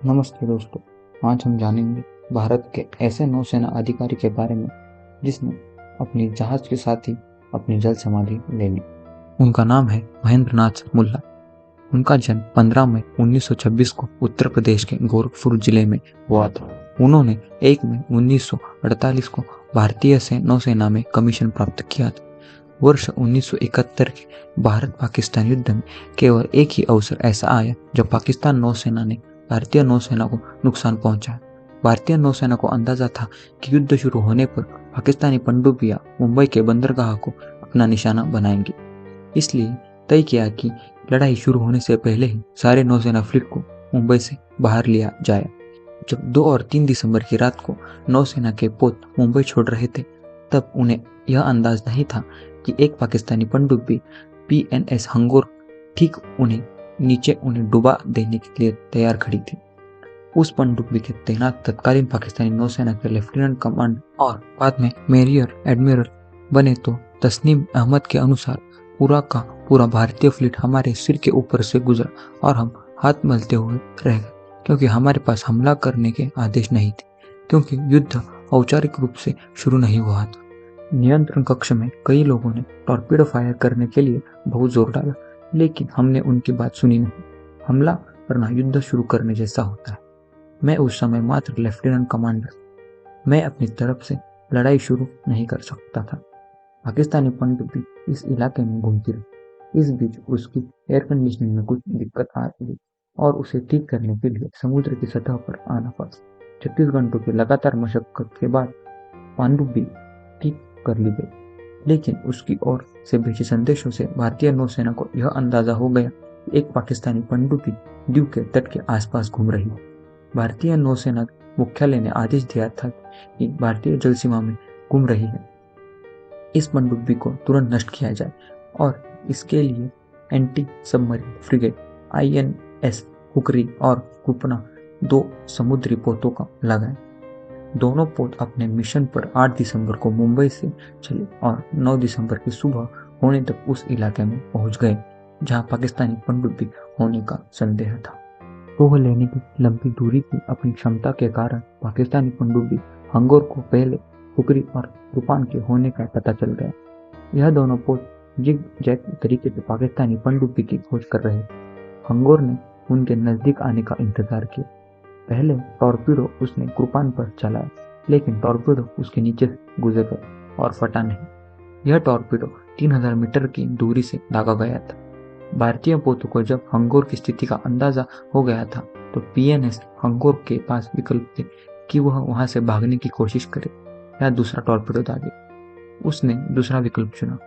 नमस्ते दोस्तों। आज हम जानेंगे भारत के ऐसे नौसेना अधिकारी के बारे में जिसने अपनी जहाज के साथ ही अपनी जल समाधि ले ली। उनका नाम है महेंद्र नाथ मुल्ला। उनका जन्म 15 मई 1926 को उत्तर प्रदेश के गोरखपुर जिले में हुआ था। उन्होंने 1 मई 1948 को भारतीय नौसेना में कमीशन प्राप्त किया था। वर्ष 1971 के भारत पाकिस्तान युद्ध में केवल एक ही अवसर ऐसा आया जब पाकिस्तान नौसेना ने भारतीय नौसेना को नुकसान पहुंचाया। भारतीय नौसेना को अंदाजा था कि युद्ध शुरू होने पर पाकिस्तानी पनडुब्बियां मुंबई के बंदरगाह को अपना निशाना बनाएंगी। इसलिए तय किया कि लड़ाई शुरू होने से पहले ही सारे नौसेना फ्लीट को मुंबई से बाहर लिया जाए। जब 2 और 3 दिसंबर की रात को नौसेना के पोत मुंबई छोड़ रहे थे, तब उन्हें यह अंदाज नहीं था कि एक पाकिस्तानी पनडुब्बी PNS हंगोर ठीक उन्हें डुबा देने के लिए तैयार खड़ी थी। उस पनडुब्बी के तैनात तत्कालीन पाकिस्तानी नौसेना के लेफ्टिनेंट कमांडर और बाद में मेजर एडमिरल बने तो तस्नीम अहमद के अनुसार पूरा का पूरा भारतीय फ्लीट हमारे सिर के ऊपर से गुजरा और हम हाथ मलते हुए रह गए, क्योंकि हमारे पास हमला करने के आदेश नहीं थे, क्योंकि युद्ध औपचारिक रूप से शुरू नहीं हुआ था। नियंत्रण कक्ष में कई लोगों ने टॉर्पीडो फायर करने के लिए बहुत जोर डाला, लेकिन हमने उनकी बात सुनी नहीं। हमला करना युद्ध शुरू करने जैसा होता है। मैं उस समय मात्र लेफ्टिनेंट कमांडर, मैं अपनी तरफ से लड़ाई शुरू नहीं कर सकता था। पाकिस्तानी पनडुब्बी इस इलाके में घूमती रही। इस बीच उसकी एयर कंडीशनिंग में कुछ दिक्कत आ गई और उसे ठीक करने के लिए समुद्र की सतह पर आना पड़ा। 36 घंटों की लगातार मशक्कत के बाद पनडुब्बी ठीक कर ली गई, लेकिन उसकी ओर से भेजे संदेशों से भारतीय नौसेना को यह अंदाजा हो गया कि एक पाकिस्तानी पनडुब्बी द्वीप के तट के आसपास घूम रही है। भारतीय नौसेना मुख्यालय ने आदेश दिया था कि भारतीय जल सीमा में घूम रही है इस पनडुब्बी को तुरंत नष्ट किया जाए और इसके लिए एंटी सबमरीन फ्रिगेट INS हुकरी और कुपना 2 समुद्री पोतों का लगाए। दोनों पोत अपने मिशन पर 8 दिसंबर को मुंबई से चले और 9 दिसंबर की सुबह होने तक उस इलाके में पहुंच गए जहां पाकिस्तानी पनडुब्बी होने का संदेह था। टोह लेने की लंबी दूरी की अपनी क्षमता के कारण पाकिस्तानी पनडुब्बी हंगोर को पहले हुकरी और तूफान के होने का पता चल गया। यह दोनों पोत जिग जैग तरीके से पाकिस्तानी पनडुब्बी की खोज कर रहे थे। हंगोर ने उनके नजदीक आने का इंतजार किया। पहले टॉर्पीडो उसने कृपान पर चलाया, लेकिन टॉर्पीडो उसके नीचे से गुजर गया और फटा नहीं। यह टॉर्पीडो 3000 मीटर की दूरी से दागा गया था। भारतीय पोतों को जब हंगोर की स्थिति का अंदाजा हो गया था तो PNS हंगोर के पास विकल्प थे कि वह वहां से भागने की कोशिश करे या दूसरा टॉर्पीडो दागे। उसने दूसरा विकल्प चुना।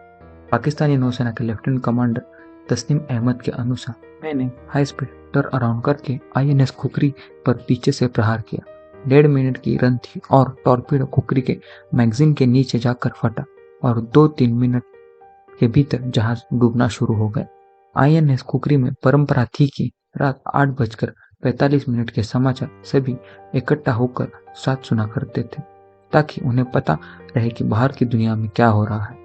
पाकिस्तानी नौसेना के लेफ्टिनेंट कमांडर तस्नीम अहमद के अनुसार मैंने हाई स्पीड टर्न अराउंड करके INS खुकरी पर पीछे से प्रहार किया। 1.5 मिनट की रन थी और टॉर्पीडो खुकरी के मैगजीन के नीचे जाकर फटा और 2-3 मिनट के भीतर जहाज डूबना शुरू हो गया। INS खुकरी में परंपरा थी कि रात 8:45 के समाचार सभी इकट्ठा होकर साथ सुना करते थे, ताकि उन्हें पता रहे कि बाहर की दुनिया में क्या हो रहा है।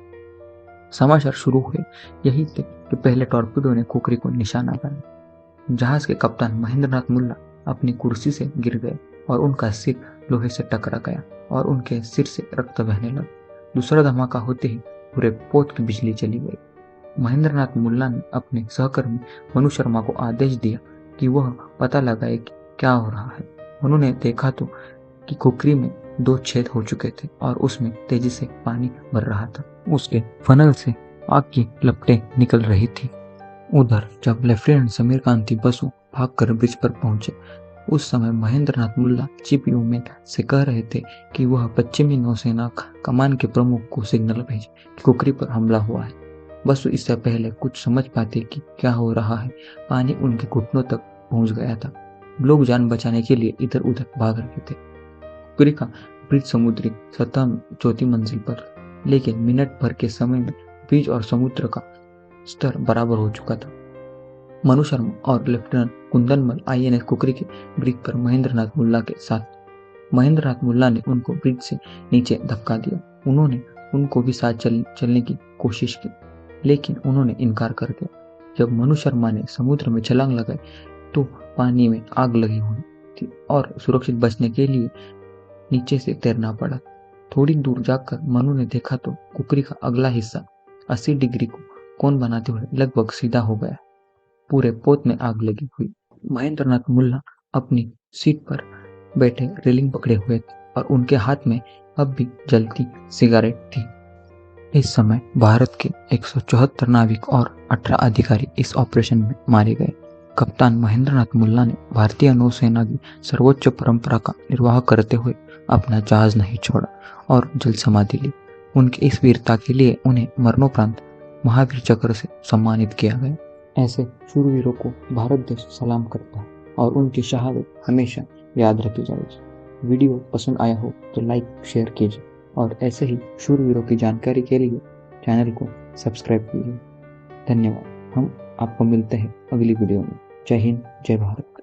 समाचार शुरू हुए यही थे कि पहले टॉर्पीडो ने खुकरी को निशाना बनाया। जहाज के कप्तान महेंद्र नाथ मुल्ला अपनी कुर्सी से गिर गए और उनका सिर लोहे से टकरा गया और उनके सिर से रक्त बहने लगा। दूसरा धमाका होते ही पूरे पोत की बिजली चली गई। महेंद्र नाथ मुल्ला ने अपने सहकर्मी मनु शर्मा को आदेश दिया कि वह पता लगाए कि क्या हो रहा है। उन्होंने देखा तो कि खुकरी में 2 छेद हो चुके थे और उसमें तेजी से पानी भर रहा था। उसके फनल से आग की लपटें निकल रही थी। उधर जब लेफ्टिनेंट समीर कांति बसु भागकर ब्रिज पर पहुंचे, उस समय महेंद्र नाथ मुल्ला चीफ ह्यूमन से कह रहे थे कि वह पश्चिमी नौसेना कमान के प्रमुख को सिग्नल भेजे कि खुकरी पर हमला हुआ है। बसु इससे पहले कुछ समझ पाते कि क्या हो रहा है, पानी उनके घुटनों तक पहुंच गया था। लोग जान बचाने के लिए इधर उधर भाग रहे थे। खुकरी का ब्रिज समुद्री सतह में 4थी मंजिल पर, लेकिन मिनट भर के समय में ब्रिज और समुद्र का स्तर बराबर हो चुका था। मनु शर्मा और लेफ्टिनेंट कुंदनमल INS खुकरी के ब्रिज पर महेंद्र नाथ मुल्ला के साथ। महेंद्र नाथ मुल्ला ने उनको ब्रिज से नीचे धक्का दिया। उन्होंने उनको भी साथ चलने की कोशिश की, लेकिन उन्होंने इनकार कर दिया। जब मनु शर्मा ने समुद्र में छलांग लगाई तो पानी में आग लगी हुई थी और सुरक्षित बचने के लिए नीचे से तैरना पड़ा। थोड़ी दूर जाकर मनु ने देखा तो कुकरी का अगला हिस्सा 80 डिग्री को कोण बनाते हुए लगभग सीधा हो गया। पूरे पोत में आग लगी हुई। महेंद्रनाथ मुल्ला अपनी सीट पर बैठे रेलिंग पकड़े हुए थे और उनके हाथ में अब भी जलती सिगारेट थी। इस समय भारत के 174 नाविक और 18 अधिकारी इस ऑपरेशन में मारे गए। कप्तान महेंद्रनाथ मुल्ला ने भारतीय नौसेना की सर्वोच्च परंपरा का निर्वाह करते हुए अपना जहाज नहीं छोड़ा और जल समाधि ली। उनकी इस वीरता के लिए उन्हें मरणोपरांत महावीर चक्र से सम्मानित किया गया। ऐसे शूरवीरों को भारत देश सलाम करता है और उनकी शहादत हमेशा याद रखी जाएगी। वीडियो पसंद आया हो तो लाइक शेयर कीजिए और ऐसे ही शूरवीरों की जानकारी के लिए चैनल को सब्सक्राइब कीजिए। धन्यवाद। हम आपको मिलते हैं अगली वीडियो में। जय हिंद, जय भारत।